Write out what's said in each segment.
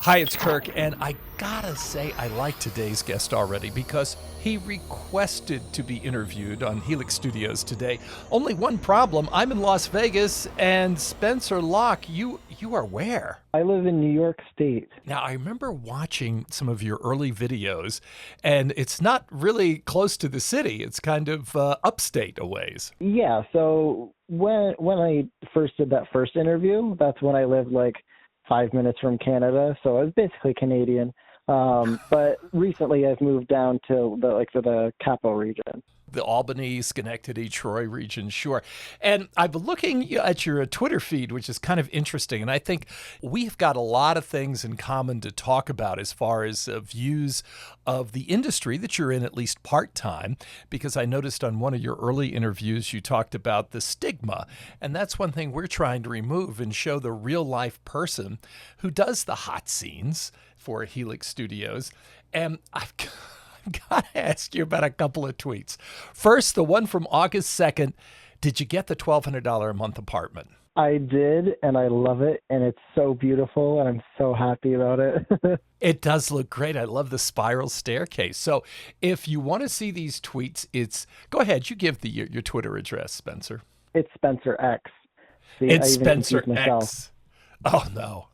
Hi, it's Kirk, and I gotta say I like today's guest already because he requested to be interviewed on Helix Studios Today. Only one problem, I'm in Las Vegas, and Spencer Locke, you are where? I live in New York State. Now, I remember watching some of your early videos, and it's not really close to the city. It's kind of upstate a ways. Yeah, so when I first did that first interview, that's when I lived like 5 minutes from Canada, so I was basically Canadian. But recently I've moved down to the capital region. The Albany, Schenectady, Troy region, sure. And I've been looking at your Twitter feed, which is kind of interesting. And I think we've got a lot of things in common to talk about as far as views of the industry that you're in, at least part time, because I noticed on one of your early interviews, you talked about the stigma. And that's one thing we're trying to remove and show the real life person who does the hot scenes for Helix Studios. And I've got to ask you about a couple of tweets. First, the one from August 2nd. Did you get the $1,200 a month apartment? I did, and I love it, and it's so beautiful, and I'm so happy about it. It does look great. I love the spiral staircase. So if you want to see these tweets, go ahead. You give your Twitter address, Spencer. It's Spencer X. See, It's I even Spencer confused myself. X. Oh, no.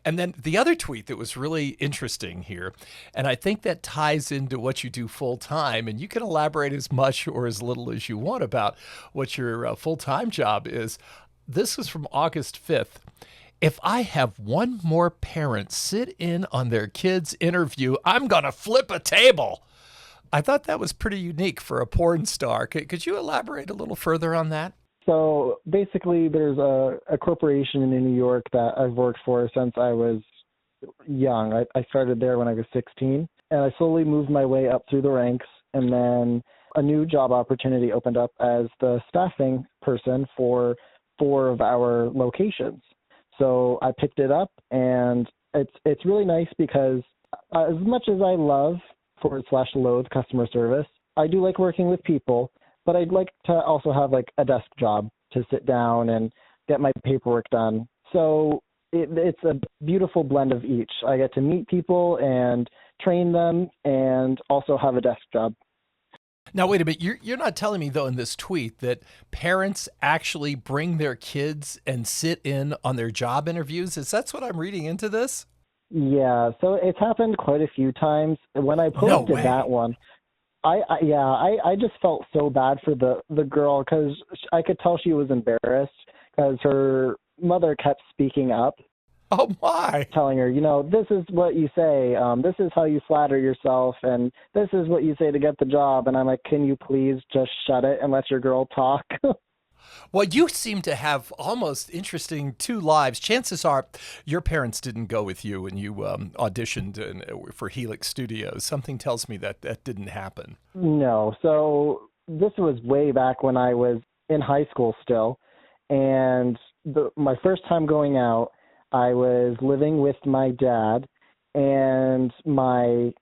And then the other tweet that was really interesting here, and I think that ties into what you do full time, and you can elaborate as much or as little as you want about what your full time job is. This is from August 5th. If I have one more parent sit in on their kid's interview, I'm going to flip a table. I thought that was pretty unique for a porn star. Could you elaborate a little further on that? So basically, there's a corporation in New York that I've worked for since I was young. I started there when I was 16, and I slowly moved my way up through the ranks, and then a new job opportunity opened up as the staffing person for 4 of our locations. So I picked it up, and it's really nice because as much as I love / loathe customer service, I do like working with people. But I'd like to also have like a desk job to sit down and get my paperwork done. So it's a beautiful blend of each. I get to meet people and train them and also have a desk job. Now, wait a minute. You're not telling me, though, in this tweet that parents actually bring their kids and sit in on their job interviews? Is that what I'm reading into this? Yeah, so it's happened quite a few times. When I No posted way. that one, I just felt so bad for the girl because I could tell she was embarrassed because her mother kept speaking up, Oh, my. telling her, this is what you say, this is how you flatter yourself, and this is what you say to get the job. And I'm like, can you please just shut it and let your girl talk? Well, you seem to have almost interesting two lives. Chances are your parents didn't go with you when you auditioned for Helix Studios. Something tells me that didn't happen. No, so this was way back when I was in high school still, and my first time going out, I was living with my dad, and my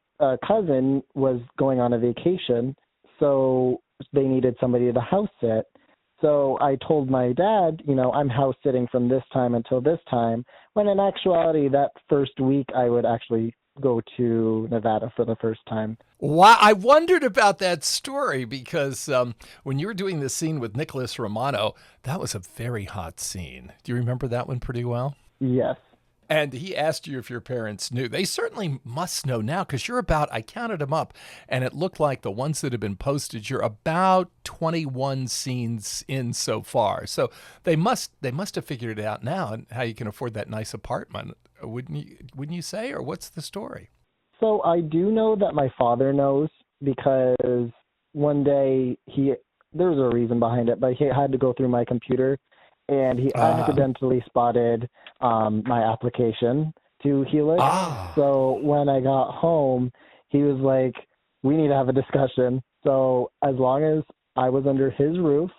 cousin was going on a vacation, so they needed somebody to house sit. So I told my dad, I'm house sitting from this time until this time, when in actuality, that first week I would actually go to Nevada for the first time. Wow, I wondered about that story because when you were doing the scene with Nicholas Romano, that was a very hot scene. Do you remember that one pretty well? Yes. And he asked you if your parents knew. They certainly must know now because I counted them up, and it looked like the ones that have been posted, you're about 21 scenes in so far. So they must have figured it out now and how you can afford that nice apartment. Wouldn't you say? Or what's the story? So I do know that my father knows because one day there was a reason behind it, but he had to go through my computer and he accidentally spotted my application to Helix. Ah. So when I got home, he was like, we need to have a discussion. So as long as I was under his roof,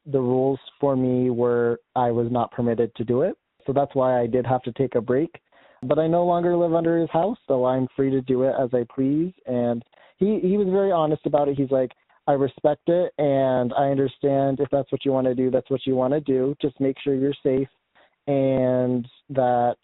the rules for me were I was not permitted to do it. So that's why I did have to take a break. But I no longer live under his house, so I'm free to do it as I please. And he was very honest about it. He's like, I respect it, and I understand if that's what you want to do, that's what you want to do. Just make sure you're safe and that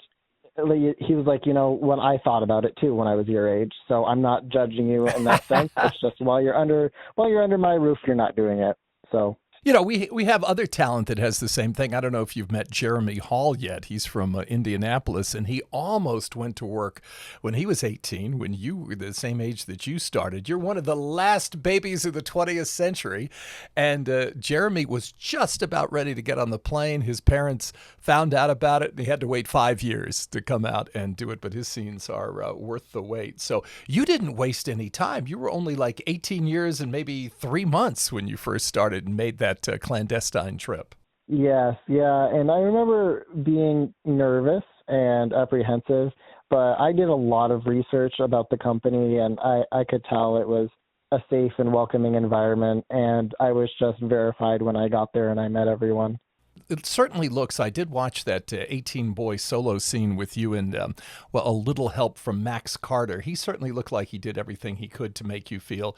he was like, when I thought about it too when I was your age. So I'm not judging you in that sense. It's just while you're under my roof, you're not doing it. So. We have other talent that has the same thing. I don't know if you've met Jeremy Hall yet. He's from Indianapolis, and he almost went to work when he was 18, when you were the same age that you started. You're one of the last babies of the 20th century, and Jeremy was just about ready to get on the plane. His parents found out about it, and he had to wait 5 years to come out and do it, but his scenes are worth the wait. So you didn't waste any time. You were only like 18 years and maybe 3 months when you first started and made that clandestine trip. Yes, yeah, and I remember being nervous and apprehensive, but I did a lot of research about the company, and I could tell it was a safe and welcoming environment, and I was just verified when I got there and I met everyone. It certainly looks, I did watch that 18 boy solo scene with you and, a little help from Max Carter. He certainly looked like he did everything he could to make you feel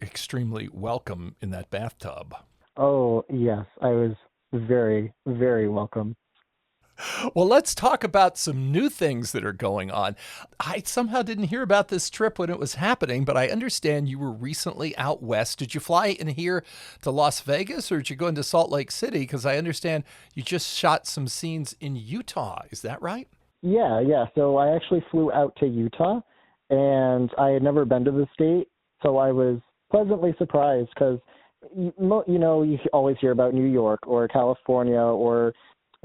extremely welcome in that bathtub. Oh, yes. I was very, very welcome. Well, let's talk about some new things that are going on. I somehow didn't hear about this trip when it was happening, but I understand you were recently out west. Did you fly in here to Las Vegas, or did you go into Salt Lake City? Because I understand you just shot some scenes in Utah. Is that right? Yeah. So I actually flew out to Utah, and I had never been to the state, so I was pleasantly surprised because you always hear about New York or California or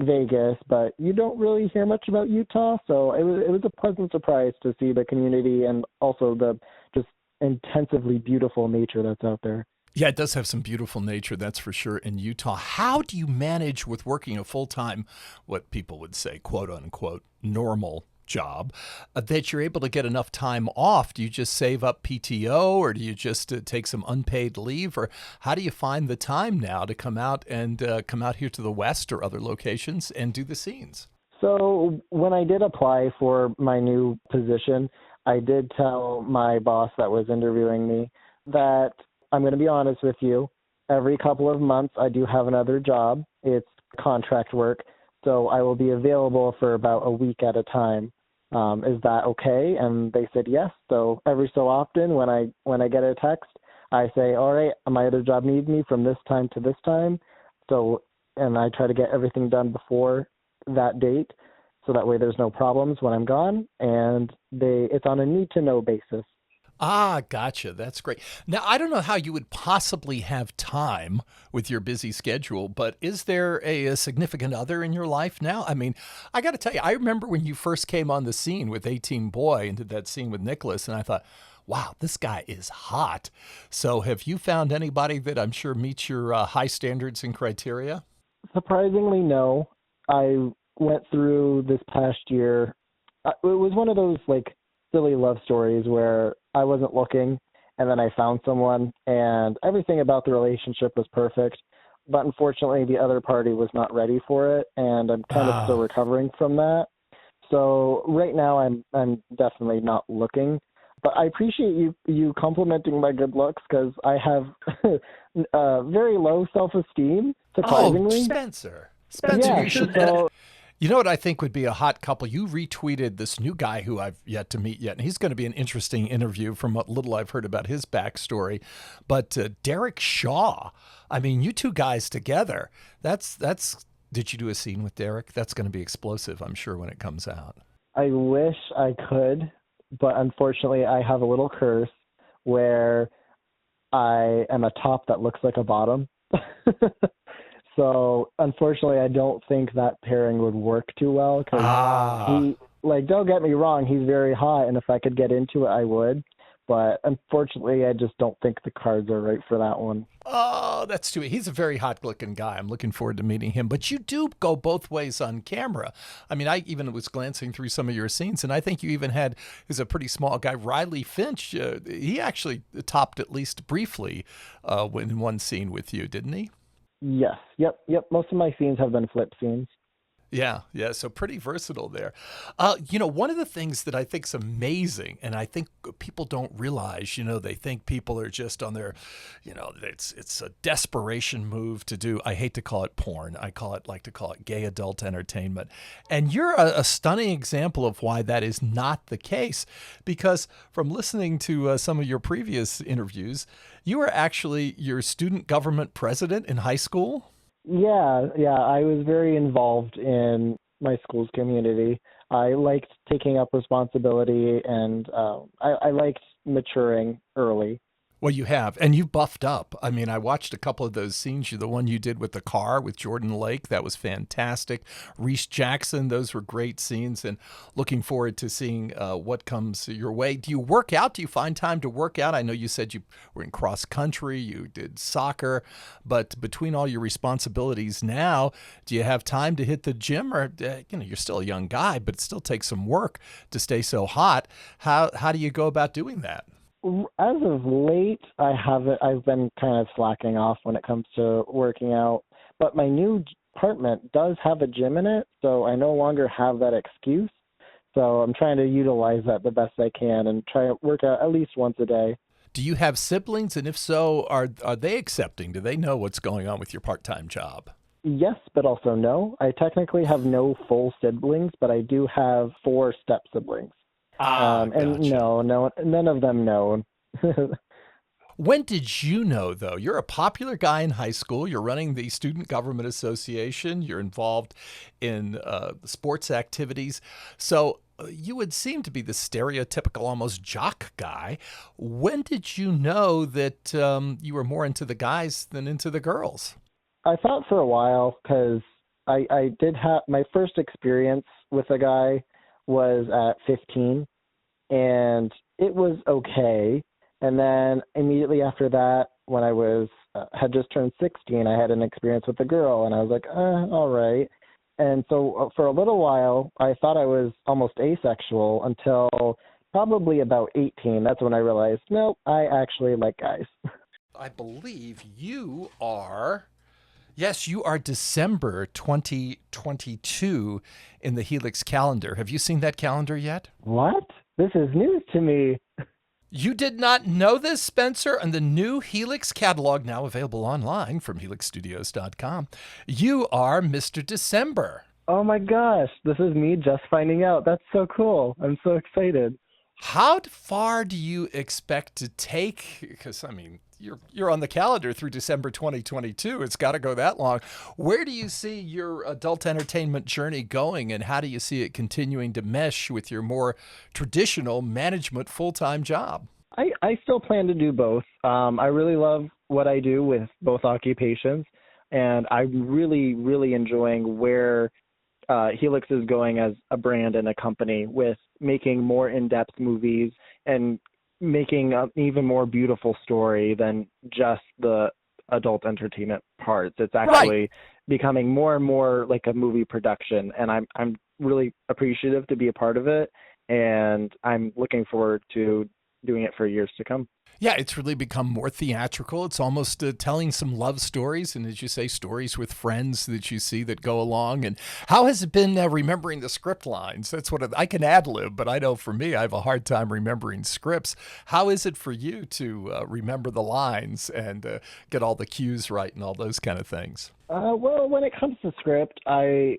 Vegas, but you don't really hear much about Utah. So it was a pleasant surprise to see the community and also the just intensively beautiful nature that's out there. Yeah, it does have some beautiful nature, that's for sure, in Utah. How do you manage with working a full-time, what people would say, quote unquote, normal job, that you're able to get enough time off? Do you just save up PTO, or do you just take some unpaid leave, or how do you find the time now to come out here to the West or other locations and do the scenes? So when I did apply for my new position, I did tell my boss that was interviewing me that I'm going to be honest with you. Every couple of months, I do have another job. It's contract work. So I will be available for about a week at a time. Is that okay? And they said yes. So every so often when I get a text, I say, all right, my other job needs me from this time to this time. So, and I try to get everything done before that date. So that way there's no problems when I'm gone. And it's on a need to know basis. Ah, gotcha. That's great. Now, I don't know how you would possibly have time with your busy schedule, but is there a significant other in your life now? I mean, I got to tell you, I remember when you first came on the scene with 18 Boy and did that scene with Nicholas, and I thought, wow, this guy is hot. So have you found anybody that I'm sure meets your high standards and criteria? Surprisingly, no. I went through this past year. It was one of those silly love stories where I wasn't looking and then I found someone and everything about the relationship was perfect. But unfortunately, the other party was not ready for it, and I'm kind of still recovering from that. So right now, I'm definitely not looking. But I appreciate you complimenting my good looks because I have very low self-esteem, surprisingly. Oh, Spencer, you should. You know what I think would be a hot couple? You retweeted this new guy who I've yet to meet yet, and he's going to be an interesting interview from what little I've heard about his backstory. But Derek Shaw, I mean, you two guys together, that's. Did you do a scene with Derek? That's going to be explosive, I'm sure, when it comes out. I wish I could, but unfortunately I have a little curse where I am a top that looks like a bottom. So unfortunately, I don't think that pairing would work too well because he, don't get me wrong, he's very hot, and if I could get into it, I would. But unfortunately, I just don't think the cards are right for that one. Oh, that's too. He's a very hot-looking guy. I'm looking forward to meeting him. But you do go both ways on camera. I mean, I even was glancing through some of your scenes, and I think you even had, who's a pretty small guy, Riley Finch. He actually topped at least briefly in one scene with you, didn't he? Yes. Yep. Most of my scenes have been flip scenes. Yeah, yeah. So pretty versatile there. One of the things that I think is amazing, and I think people don't realize, they think people are just on their, it's a desperation move to do. I hate to call it porn. Like to call it gay adult entertainment. And you're a stunning example of why that is not the case, because from listening to some of your previous interviews, you were actually your student government president in high school. Yeah, yeah, I was very involved in my school's community. I liked taking up responsibility, and I liked maturing early. Well, you have, and you buffed up. I mean, I watched a couple of those scenes. The one you did with the car with Jordan Lake, that was fantastic. Reese Jackson, those were great scenes, and looking forward to seeing what comes your way. Do you work out? Do you find time to work out? I know you said you were in cross country, you did soccer, but between all your responsibilities now, do you have time to hit the gym? Or you're still a young guy, but it still takes some work to stay so hot. How do you go about doing that? As of late, I've been kind of slacking off when it comes to working out, but my new apartment does have a gym in it, so I no longer have that excuse. So I'm trying to utilize that the best I can and try to work out at least once a day. Do you have siblings? And if so, are they accepting? Do they know what's going on with your part-time job? Yes, but also no. I technically have no full siblings, but I do have 4 step siblings. And gotcha. no, none of them know. When did you know, though? You're a popular guy in high school. You're running the Student Government Association. You're involved in sports activities. So you would seem to be the stereotypical, almost jock guy. When did you know that you were more into the guys than into the girls? I thought for a while because I did have my first experience with a guy was at 15, and it was okay. And then immediately after that, when I was had just turned 16, I had an experience with a girl, and I was like, all right. And so for a little while, I thought I was almost asexual until probably about 18. That's when I realized, no, I actually like guys. I believe you are. Yes, you are December 2022 in the Helix calendar. Have you seen that calendar yet? What? This is news to me. You did not know this, Spencer? And the new Helix catalog, now available online from helixstudios.com. You are Mr. December. Oh my gosh, this is me just finding out. That's so cool. I'm so excited. How far do you expect to take? Because, I mean, you're on the calendar through December 2022. It's got to go that long. Where do you see your adult entertainment journey going, and how do you see it continuing to mesh with your more traditional management full-time job? I still plan to do both. I really love what I do with both occupations, and I'm really, really enjoying where Helix is going as a brand and a company with making more in-depth movies and making an even more beautiful story than just the adult entertainment parts. It's actually becoming more and more like a movie production, and I'm really appreciative to be a part of it, and I'm looking forward to doing it for years to come. Yeah, it's really become more theatrical. It's almost telling some love stories, and as you say, stories with friends that you see that go along. And how has it been remembering the script lines? That's what I can ad-lib, but I know for me, I have a hard time remembering scripts. How is it for you to remember the lines and get all the cues right and all those kind of things? Well, when it comes to script, I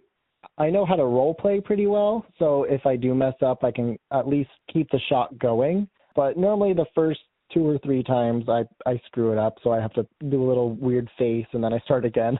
know how to role play pretty well. So if I do mess up, I can at least keep the shot going. But normally the first 2 or 3 times I screw it up, so I have to do a little weird face and then I start again.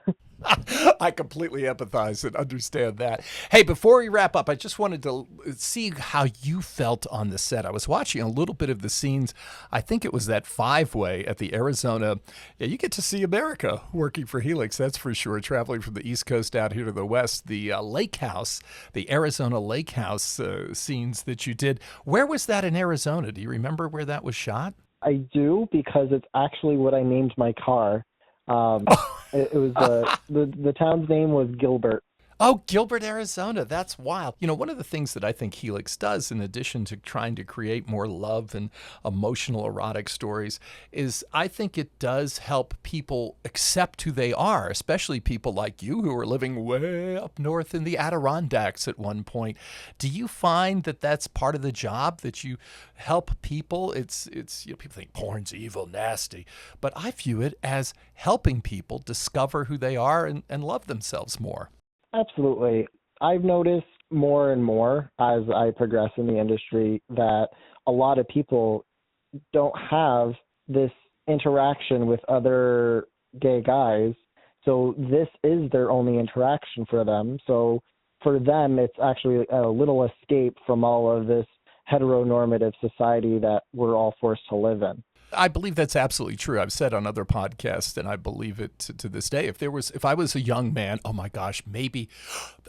I completely empathize and understand that. Hey, before we wrap up, I just wanted to see how you felt on the set. I was watching a little bit of the scenes. I think it was that 5-way at the Arizona. Yeah, you get to see America working for Helix, that's for sure, traveling from the East Coast out here to the West. The lake house, the Arizona lake house scenes that you did. Where was that in Arizona? Do you remember where that was shot? I do, because it's actually what I named my car. It was the town's name was Gilbert. Oh, Gilbert, Arizona. That's wild. One of the things that I think Helix does, in addition to trying to create more love and emotional erotic stories, is I think it does help people accept who they are, especially people like you who are living way up north in the Adirondacks at one point. Do you find that that's part of the job, that you help people? It's people think porn's evil, nasty, but I view it as helping people discover who they are and love themselves more. Absolutely. I've noticed more and more as I progress in the industry that a lot of people don't have this interaction with other gay guys. So this is their only interaction for them. So for them, it's actually a little escape from all of this heteronormative society that we're all forced to live in. I believe that's absolutely true. I've said on other podcasts, and I believe it to this day. If I was a young man, oh my gosh, maybe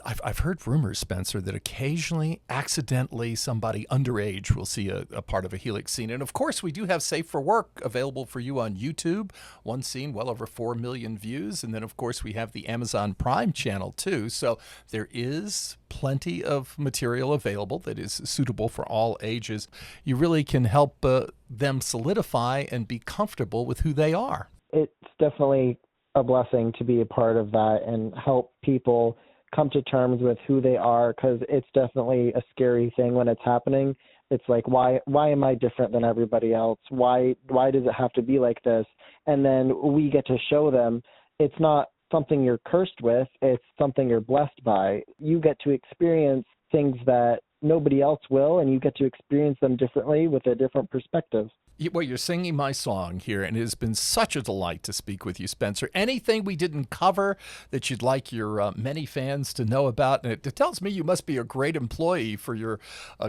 I've heard rumors, Spencer, that occasionally, accidentally, somebody underage will see a part of a Helix scene. And of course, we do have Safe for Work available for you on YouTube. One scene, well over 4 million views. And then, of course, we have the Amazon Prime channel too. So there is plenty of material available that is suitable for all ages. You really can help them solidify and be comfortable with who they are. It's definitely a blessing to be a part of that and help people come to terms with who they are, because it's definitely a scary thing when it's happening. It's like, why am I different than everybody else? Why does it have to be like this? And then we get to show them it's not something you're cursed with, it's something you're blessed by. You get to experience things that nobody else will, and you get to experience them differently with a different perspective. Well, you're singing my song here, and it has been such a delight to speak with you, Spencer. Anything we didn't cover that you'd like your many fans to know about? And it tells me you must be a great employee for your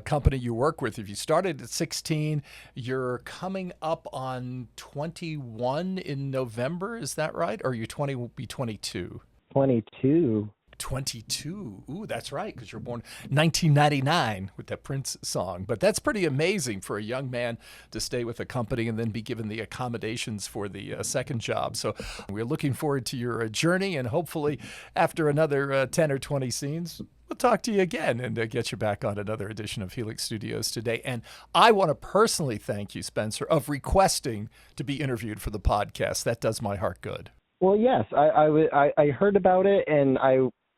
company you work with. If you started at 16, you're coming up on 21 in November. Is that right? Or you 20 will be 22? 22. 22. Ooh, that's right, because you're born 1999 with that Prince song. But that's pretty amazing for a young man to stay with a company and then be given the accommodations for the second job. So we're looking forward to your journey, and hopefully after another 10 or 20 scenes, we'll talk to you again and get you back on another edition of Helix Studios Today. And I want to personally thank you, Spencer, of requesting to be interviewed for the podcast. That does my heart good. Well, yes, I heard about it, and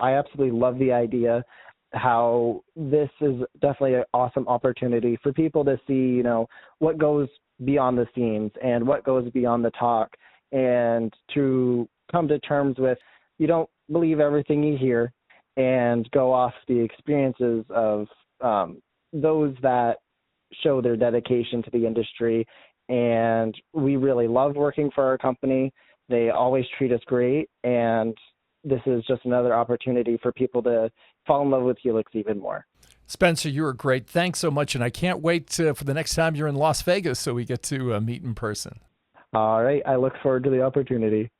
I absolutely love the idea how this is definitely an awesome opportunity for people to see, what goes beyond the scenes and what goes beyond the talk, and to come to terms with you don't believe everything you hear and go off the experiences of those that show their dedication to the industry. And we really love working for our company. They always treat us great, and this is just another opportunity for people to fall in love with Helix even more. Spencer, you were great. Thanks so much. And I can't wait for the next time you're in Las Vegas so we get to meet in person. All right. I look forward to the opportunity.